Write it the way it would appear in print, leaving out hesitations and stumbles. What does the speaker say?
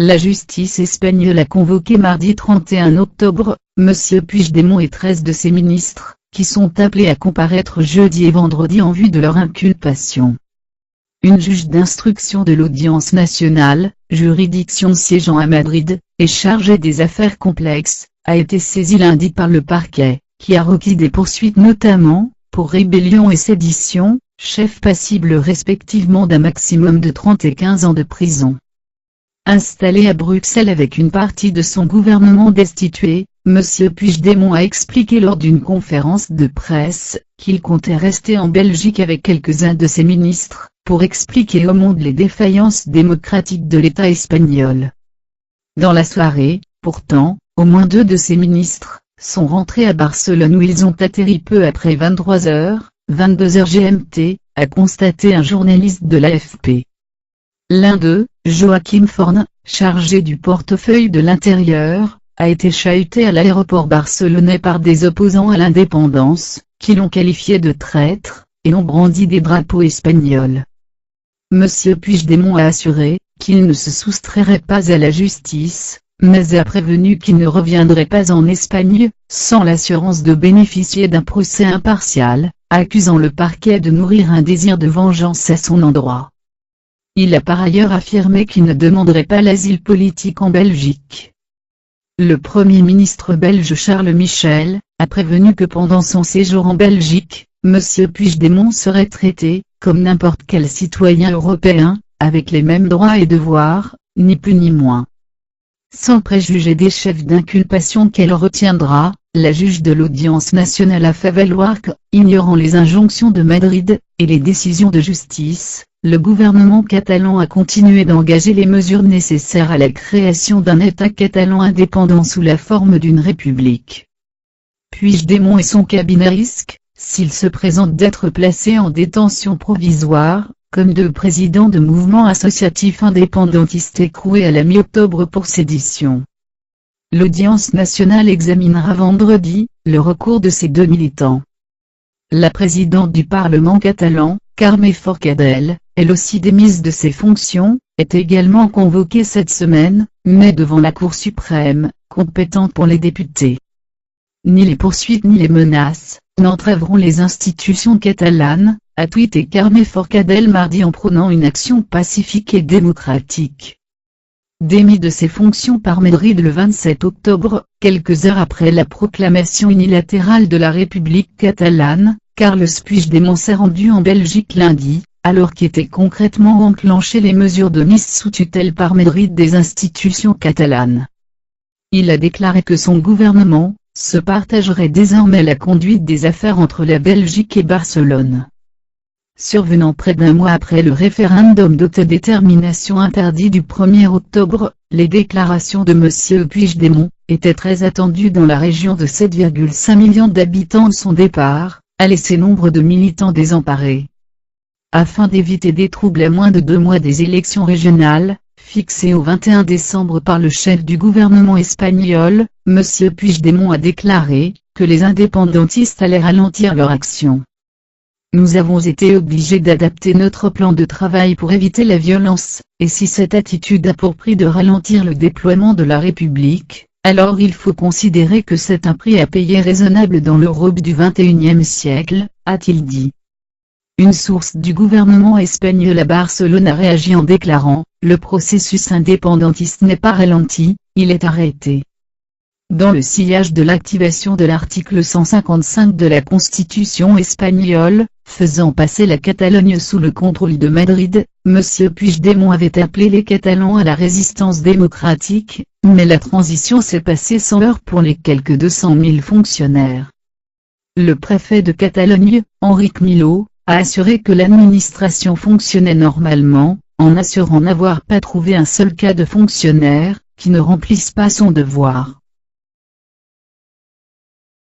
La justice espagnole a convoqué mardi 31 octobre, M. Puigdemont et 13 de ses ministres, qui sont appelés à comparaître jeudi et vendredi en vue de leur inculpation. Une juge d'instruction de l'Audience nationale, juridiction siégeant à Madrid, et chargée des affaires complexes, a été saisie lundi par le parquet, qui a requis des poursuites notamment, pour rébellion et sédition, chefs passibles respectivement d'un maximum de 30 et 15 ans de prison. Installé à Bruxelles avec une partie de son gouvernement destitué, M. Puigdemont a expliqué lors d'une conférence de presse, qu'il comptait rester en Belgique avec quelques-uns de ses ministres, pour expliquer au monde les défaillances démocratiques de l'État espagnol. Dans la soirée, pourtant, au moins 2 de ses ministres sont rentrés à Barcelone où ils ont atterri peu après 23h, 22h GMT, a constaté un journaliste de l'AFP. L'un d'eux, Joaquim Forn, chargé du portefeuille de l'Intérieur, a été chahuté à l'aéroport barcelonais par des opposants à l'indépendance, qui l'ont qualifié de traître, et ont brandi des drapeaux espagnols. M. Puigdemont a assuré qu'il ne se soustrairait pas à la justice, mais a prévenu qu'il ne reviendrait pas en Espagne, sans l'assurance de bénéficier d'un procès impartial, accusant le parquet de nourrir un désir de vengeance à son endroit. Il a par ailleurs affirmé qu'il ne demanderait pas l'asile politique en Belgique. Le Premier ministre belge Charles Michel a prévenu que pendant son séjour en Belgique, M. Puigdemont serait traité, comme n'importe quel citoyen européen, avec les mêmes droits et devoirs, ni plus ni moins. Sans préjuger des chefs d'inculpation qu'elle retiendra, la juge de l'Audience nationale a fait valoir que, ignorant les injonctions de Madrid, et les décisions de justice, le gouvernement catalan a continué d'engager les mesures nécessaires à la création d'un État catalan indépendant sous la forme d'une république. Puigdemont et son cabinet risquent, s'il se présente, d'être placés en détention provisoire, comme 2 présidents de mouvements associatifs indépendantistes écroués à la mi-octobre pour sédition. L'Audience nationale examinera vendredi le recours de ces 2 militants. La présidente du Parlement catalan, Carme Forcadell, elle aussi démise de ses fonctions, est également convoquée cette semaine, mais devant la Cour suprême, compétente pour les députés. Ni les poursuites ni les menaces n'entrèveront les institutions catalanes, a tweeté Carme Forcadell mardi en prônant une action pacifique et démocratique. Démis de ses fonctions par Madrid le 27 octobre, quelques heures après la proclamation unilatérale de la République catalane, Carles Puigdemont s'est rendu en Belgique lundi, alors qu'étaient concrètement enclenchées les mesures de mise sous tutelle par Madrid des institutions catalanes. Il a déclaré que son gouvernement se partagerait désormais la conduite des affaires entre la Belgique et Barcelone. Survenant près d'un mois après le référendum d'autodétermination interdit du 1er octobre, les déclarations de M. Puigdemont étaient très attendues dans la région de 7,5 millions d'habitants de son départ, a laissé nombre de militants désemparés. Afin d'éviter des troubles à moins de 2 mois des élections régionales, fixées au 21 décembre par le chef du gouvernement espagnol, M. Puigdemont a déclaré que les indépendantistes allaient ralentir leur action. Nous avons été obligés d'adapter notre plan de travail pour éviter la violence, et si cette attitude a pour prix de ralentir le déploiement de la République, alors il faut considérer que c'est un prix à payer raisonnable dans l'Europe du XXIe siècle, a-t-il dit. Une source du gouvernement espagnol à Barcelone a réagi en déclarant « Le processus indépendantiste n'est pas ralenti, il est arrêté ». Dans le sillage de l'activation de l'article 155 de la Constitution espagnole, faisant passer la Catalogne sous le contrôle de Madrid, M. Puigdemont avait appelé les Catalans à la résistance démocratique, mais la transition s'est passée sans heurts pour les quelques 200 000 fonctionnaires. Le préfet de Catalogne, Enric Miló, a assuré que l'administration fonctionnait normalement, en assurant n'avoir pas trouvé un seul cas de fonctionnaire qui ne remplisse pas son devoir.